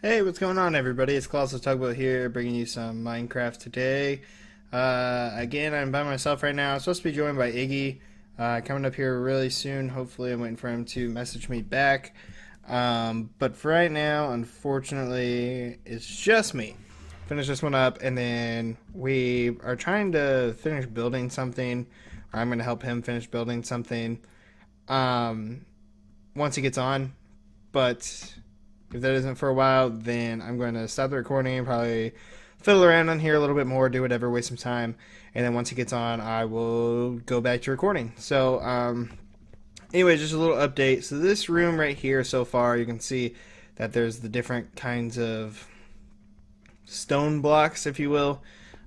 Hey, what's going on, everybody? It's ColossalTugboat here, bringing you some Minecraft today. Again, I'm by myself right now. I'm supposed to be joined by Iggy, coming up here really soon. Hopefully, I'm waiting for him to message me back. But for right now, unfortunately, it's just me. Finish this one up, and then we are trying to finish building something. Or I'm going to help him finish building something um, once he gets on. But if that isn't for a while, then I'm going to stop the recording, probably fiddle around on here a little bit more, do whatever, waste some time, and then once he gets on, I will go back to recording. So, anyway, just a little update. So this room right here, so far, you can see that there's the different kinds of stone blocks, if you will,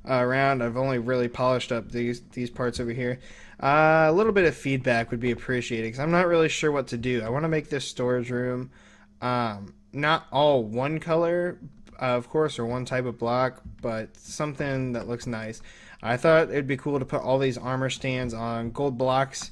around. I've only really polished up these parts over here. A little bit of feedback would be appreciated because I'm not really sure what to do. I want to make this storage room not all one color, of course, or one type of block, but something that looks nice. I thought it'd be cool to put all these armor stands on gold blocks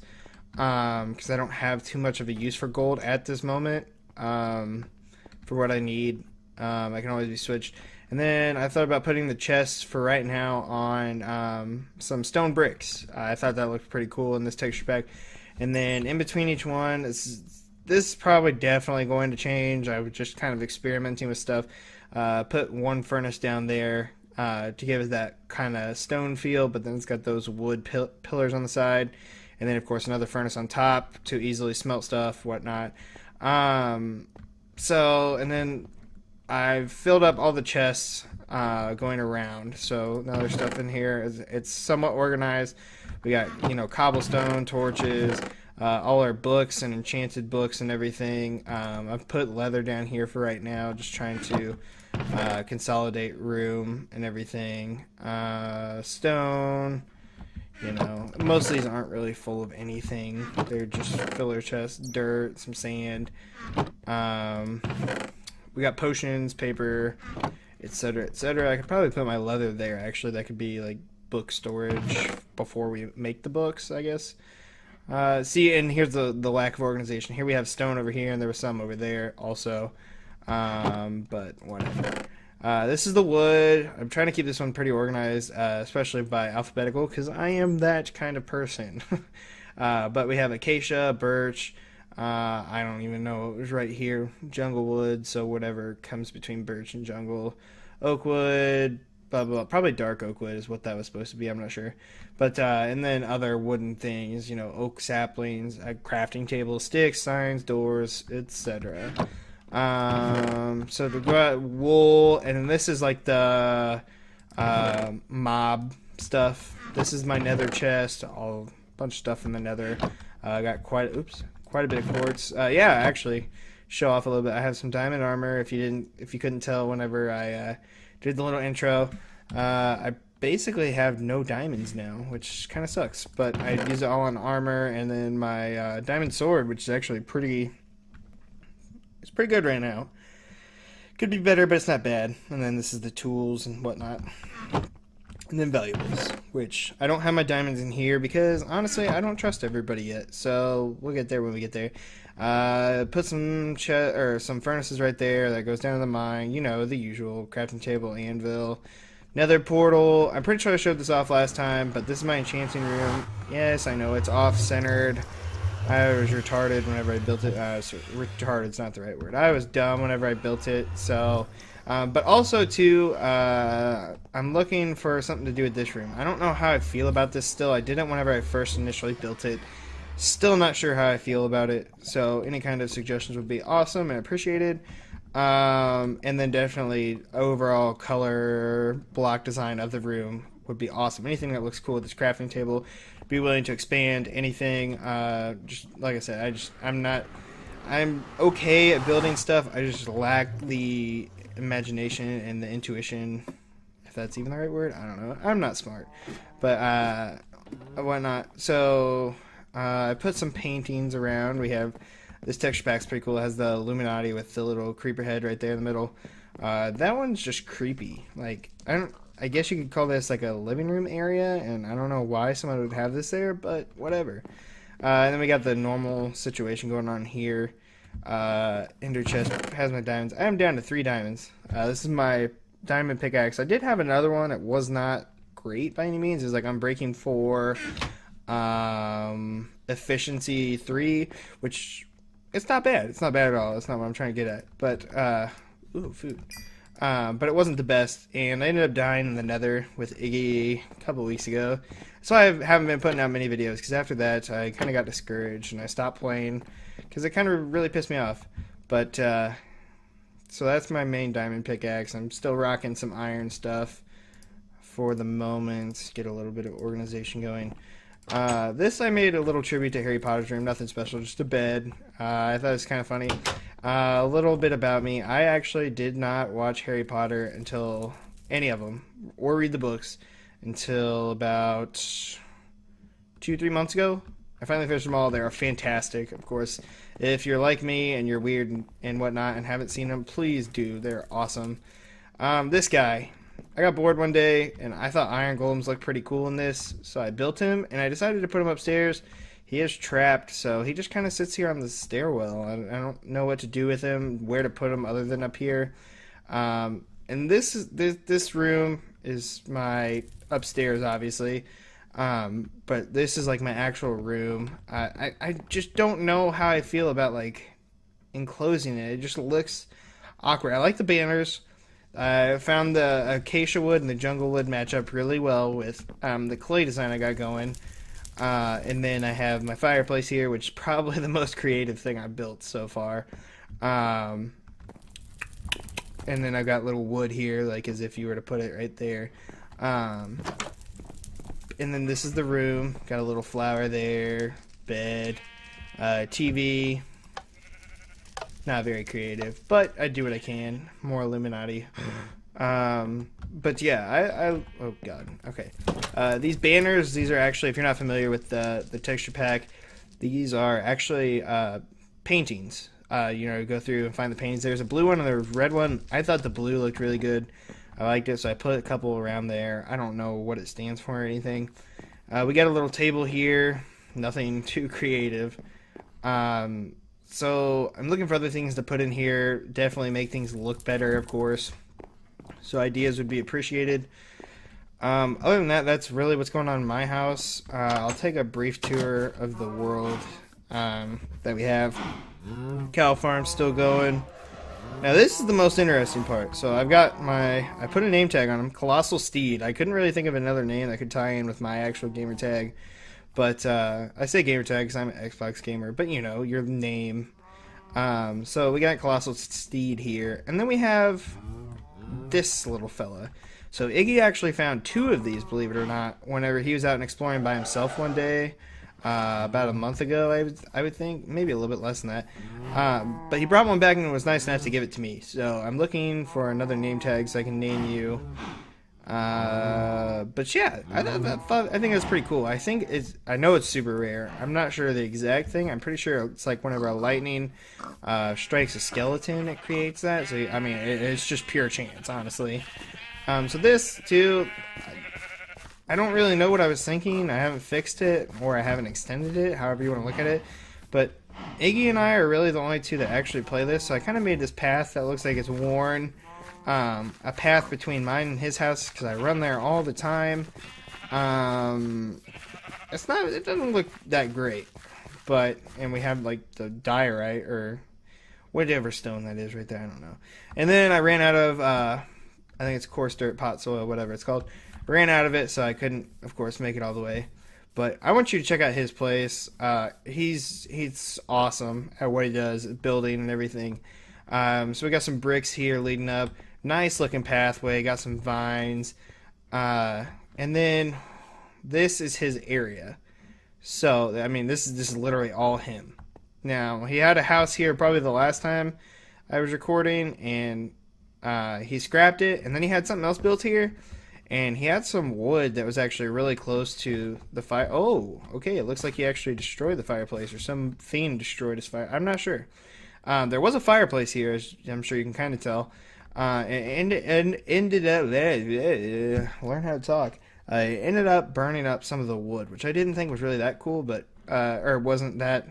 because I don't have too much of a use for gold at this moment for what I need. I can always be switched. And then I thought about putting the chests for right now on some stone bricks. I thought that looked pretty cool in this texture pack. And then in between each one, this is probably definitely going to change. I was just kind of experimenting with stuff. Put one furnace down there to give it that kind of stone feel, but then it's got those wood pillars on the side. And then, of course, another furnace on top to easily smelt stuff, whatnot. And then I've filled up all the chests going around. So now there's stuff in here. It's somewhat organized. We got, cobblestone, torches, all our books and enchanted books and everything. I've put leather down here for right now, just trying to consolidate room and everything. Stone. Most of these aren't really full of anything. They're just filler chests, dirt, some sand. We got potions, paper, etc., etc. I could probably put my leather there, actually. That could be, like, book storage before we make the books, I guess. See, and here's the lack of organization. Here we have stone over here, and there was some over there also. But whatever. This is the wood. I'm trying to keep this one pretty organized, especially by alphabetical, because I am that kind of person. But we have acacia, birch. I don't even know. It was right here. Jungle wood, so whatever comes between birch and jungle. Oak wood, blah, blah, blah. Probably dark oak wood is what that was supposed to be. I'm not sure. But, and then other wooden things, oak saplings, crafting tables, sticks, signs, doors, etc. So to go out, wool, and then this is like the mob stuff. This is my nether chest, a bunch of stuff in the nether. I got quite a bit of quartz. Yeah, actually, show off a little bit. I have some diamond armor. If you couldn't tell, whenever I did the little intro, I basically have no diamonds now, which kind of sucks. But I use it all on armor, and then my diamond sword, which is actually pretty good right now. Could be better, but it's not bad. And then this is the tools and whatnot. And then valuables, which I don't have my diamonds in here because, honestly, I don't trust everybody yet. So we'll get there when we get there. Put some furnaces right there. That goes down to the mine. The usual crafting table, anvil, nether portal. I'm pretty sure I showed this off last time, but this is my enchanting room. Yes, I know it's off-centered. I was retarded whenever I built it. Retarded's not the right word. I was dumb whenever I built it. So, but also too, I'm looking for something to do with this room. I don't know how I feel about this still. I did it whenever I first initially built it. Still not sure how I feel about it. So any kind of suggestions would be awesome and appreciated. And then definitely overall color block design of the room would be awesome. Anything that looks cool with this crafting table. Be willing to expand anything. Just like I said, I'm okay at building stuff. I just lack the imagination and the intuition, if that's even the right word. I don't know. I'm not smart, but whatnot. So I put some paintings around. We have this texture pack's pretty cool. It has the Illuminati with the little creeper head right there in the middle. That one's just creepy. Like, I guess you could call this like a living room area, and I don't know why someone would have this there, but whatever. And then we got the normal situation going on here. Ender chest has my diamonds. I am down to 3 diamonds. This is my diamond pickaxe. I did have another one. It was not great by any means. It was like Unbreaking 4, efficiency 3, which it's not bad. It's not bad at all. That's not what I'm trying to get at. But ooh, food. But it wasn't the best, and I ended up dying in the Nether with Iggy a couple weeks ago. So I haven't been putting out many videos because after that I kind of got discouraged and I stopped playing because it kind of really pissed me off. But so that's my main diamond pickaxe. I'm still rocking some iron stuff for the moment. Get a little bit of organization going. This I made a little tribute to Harry Potter's room. Nothing special, just a bed. I thought it was kind of funny. A little bit about me. I actually did not watch Harry Potter until any of them, or read the books, until about 2-3 months ago. I finally finished them all. They are fantastic, of course. If you're like me and you're weird and whatnot and haven't seen them, please do. They're awesome. This guy, I got bored one day and I thought iron golems looked pretty cool in this, so I built him and I decided to put him upstairs. He is trapped, so he just kind of sits here on the stairwell. I don't know what to do with him, where to put him other than up here. And this room is my upstairs, obviously. But this is like my actual room. I just don't know how I feel about like enclosing it. It just looks awkward. I like the banners. I found the acacia wood and the jungle wood match up really well with the clay design I got going. And then I have my fireplace here, which is probably the most creative thing I've built so far. And then I've got little wood here, like as if you were to put it right there. And then this is the room. Got a little flower there, bed, TV. Not very creative, but I do what I can. More Illuminati. But yeah, oh god, okay. These banners, these are actually, if you're not familiar with the texture pack, these are actually paintings. You go through and find the paintings. There's a blue one and there's a red one. I thought the blue looked really good. I liked it, so I put a couple around there. I don't know what it stands for or anything. We got a little table here. Nothing too creative. So I'm looking for other things to put in here. Definitely make things look better, of course. So ideas would be appreciated. Other than that, that's really what's going on in my house. I'll take a brief tour of the world that we have. Cow farm's still going. Now this is the most interesting part. So I put a name tag on him, Colossal Steed. I couldn't really think of another name that could tie in with my actual gamer tag. But I say gamer tag because I'm an Xbox gamer, but your name. So we got Colossal Steed here. And then we have this little fella. So Iggy actually found 2 of these, believe it or not, whenever he was out and exploring by himself one day. About a month ago, I would think, maybe a little bit less than that. But he brought one back and was nice enough to give it to me. So I'm looking for another name tag so I can name you. But yeah, I think that's pretty cool. I know it's super rare. I'm not sure the exact thing. I'm pretty sure it's like whenever a lightning strikes a skeleton, it creates that. So I mean, it's just pure chance, honestly. So this too. I don't really know what I was thinking. I haven't fixed it, or I haven't extended it, however you want to look at it. But Iggy and I are really the only 2 that actually play this, so I kind of made this path that looks like it's worn. A path between mine and his house, because I run there all the time. It doesn't look that great. And we have like the diorite, or whatever stone that is right there, I don't know. And then I ran out of, I think it's coarse dirt, pot soil, whatever it's called. Ran out of it, so I couldn't, of course, make it all the way. But I want you to check out his place. He's awesome at what he does, building and everything. So we got some bricks here leading up. Nice looking pathway. Got some vines. And then this is his area. So, I mean, this is literally all him. Now, he had a house here probably the last time I was recording, and he scrapped it, and then he had something else built here. And he had some wood that was actually really close to the fire. Oh, okay. It looks like he actually destroyed the fireplace, or some fiend destroyed his fire. I'm not sure. There was a fireplace here, as I'm sure you can kind of tell. And ended up learn how to talk. It ended up burning up some of the wood, which I didn't think was really that cool, but or wasn't that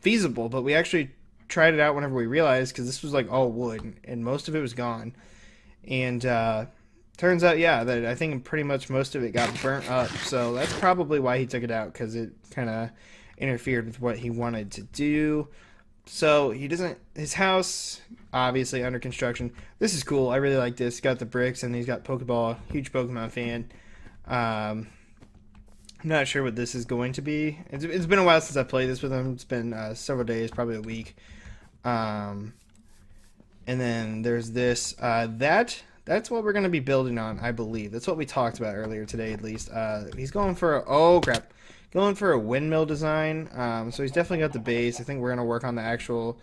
feasible, but we actually tried it out whenever we realized, because this was like all wood and most of it was gone. And turns out, yeah, that I think pretty much most of it got burnt up. So that's probably why he took it out, because it kind of interfered with what he wanted to do. So he doesn't. His house obviously under construction. This is cool. I really like this. Got the bricks and he's got Pokeball. Huge Pokemon fan. I'm not sure what this is going to be. It's been a while since I played this with him. It's been several days, probably a week. And then there's this. That's what we're going to be building on, I believe. That's what we talked about earlier today, at least. He's going for going for a windmill design. So he's definitely got the base. I think we're going to work on the actual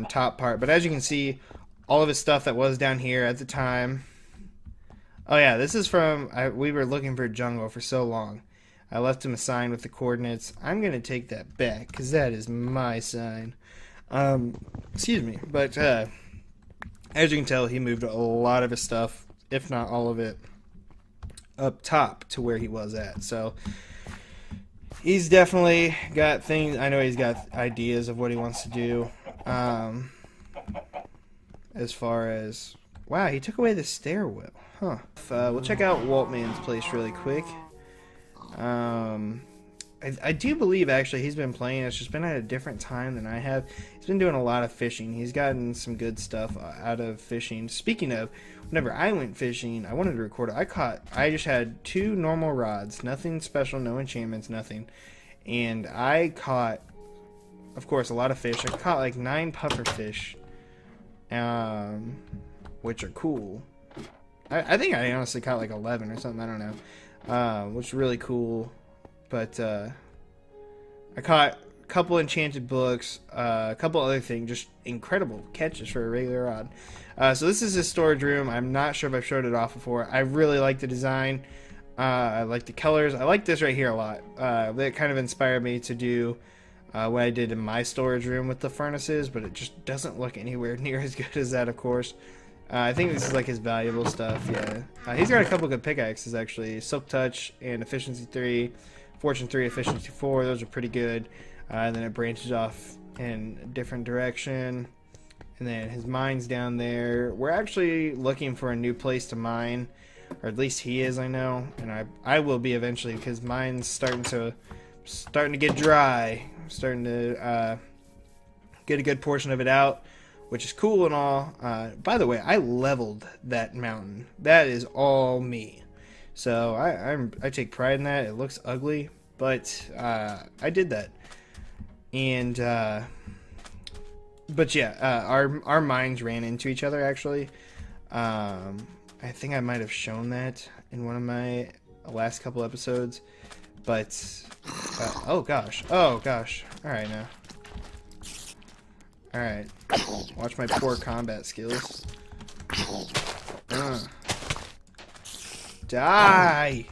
top part. But as you can see, all of his stuff that was down here at the time. Oh yeah, this is from, we were looking for a jungle for so long. I left him a sign with the coordinates. I'm going to take that back, because that is my sign. Excuse me. But as you can tell, he moved a lot of his stuff, if not all of it, up top to where he was at. So he's definitely got things. I know he's got ideas of what he wants to do. As far as, wow, he took away the stairwell. Huh. We'll check out Waltman's place really quick. I do believe, actually, he's been playing. It's just been at a different time than I have. He's been doing a lot of fishing. He's gotten some good stuff out of fishing. Speaking of, whenever I went fishing, I wanted to record it. I just had 2 normal rods. Nothing special, no enchantments, nothing. And I caught, of course, a lot of fish. I caught like 9 puffer fish, which are cool. I think I honestly caught like 11 or something. I don't know. Which is really cool. But I caught a couple enchanted books, a couple other things, just incredible catches for a regular rod. So this is his storage room. I'm not sure if I've showed it off before. I really like the design. I like the colors. I like this right here a lot. That kind of inspired me to do what I did in my storage room with the furnaces, but it just doesn't look anywhere near as good as that, of course. I think this is like his valuable stuff, yeah. He's got a couple good pickaxes, actually. Silk Touch and Efficiency 3. Fortune 3, Efficiency 4, those are pretty good. And then it branches off in a different direction. And then his mine's down there. We're actually looking for a new place to mine. Or at least he is, I know. And I will be eventually, because mine's starting to get dry. I'm starting to get a good portion of it out, which is cool and all. By the way, I leveled that mountain. That is all me. So I take pride in that. It looks ugly, but I did that. And but yeah, our minds ran into each other, actually. I think I might have shown that in one of my last couple episodes. But oh gosh, all right now. All right, watch my poor combat skills. Die!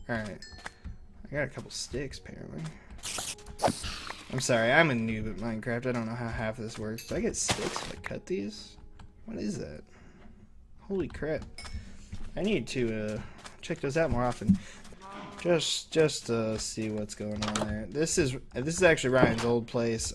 Alright. I got a couple sticks, apparently. I'm sorry, I'm a noob at Minecraft. I don't know how half of this works. Do I get sticks if I cut these? What is that? Holy crap. I need to check those out more often. Just to see what's going on there. This is actually Ryan's old place.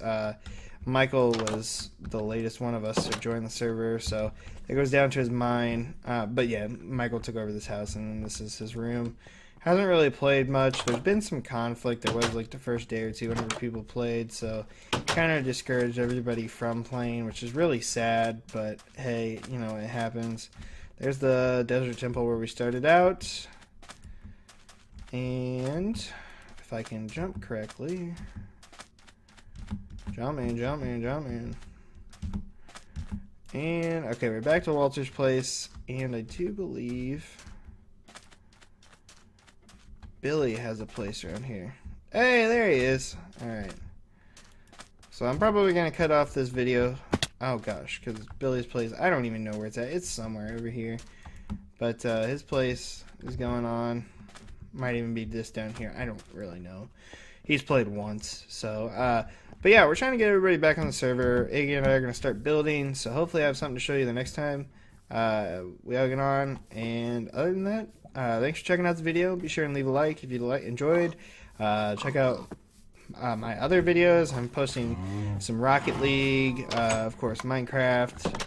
Michael was the latest one of us to join the server, so it goes down to his mine. But yeah, Michael took over this house, and this is his room. Hasn't really played much. There's been some conflict. There was like the first day or two whenever people played, so kind of discouraged everybody from playing, which is really sad, but hey, you know, it happens. There's the desert temple where we started out. And if I can jump correctly... Jump in. And, okay, we're back to Walter's place, and I do believe Billy has a place around here. Hey, there he is. Alright. So I'm probably going to cut off this video. Oh, gosh, because Billy's place, I don't even know where it's at. It's somewhere over here. But his place is going on. Might even be this down here. I don't really know. He's played once, so... But yeah, we're trying to get everybody back on the server. Iggy and I are going to start building, so hopefully I have something to show you the next time we all get on. And other than that, thanks for checking out the video. Be sure and leave a like if you enjoyed. Check out my other videos. I'm posting some Rocket League, of course, Minecraft,